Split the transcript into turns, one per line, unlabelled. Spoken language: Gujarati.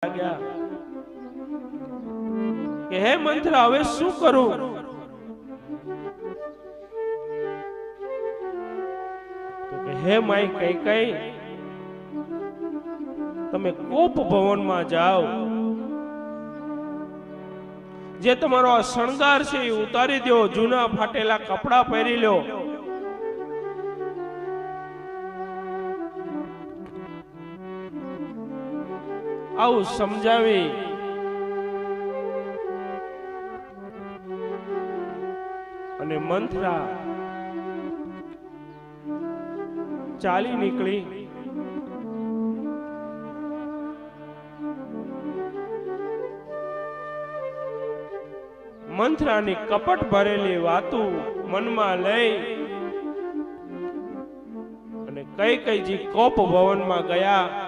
ગયા કે હે મંથરા હવે શું કરું? તો કે હે માઈ કઈ કઈ તમે કોપ ભવનમાં જાઓ, જે તમારો આ શણગાર છે એ ઉતારી દો, જૂના ફાટેલા કપડા પહેરી લો, આવું સમજાવી અને મંથરા ચાલી નીકળી. મંથરાની કપટ ભરેલી વાતો મનમાં લઈ અને કઈ કઈ જી કોપ ભવનમાં ગયા.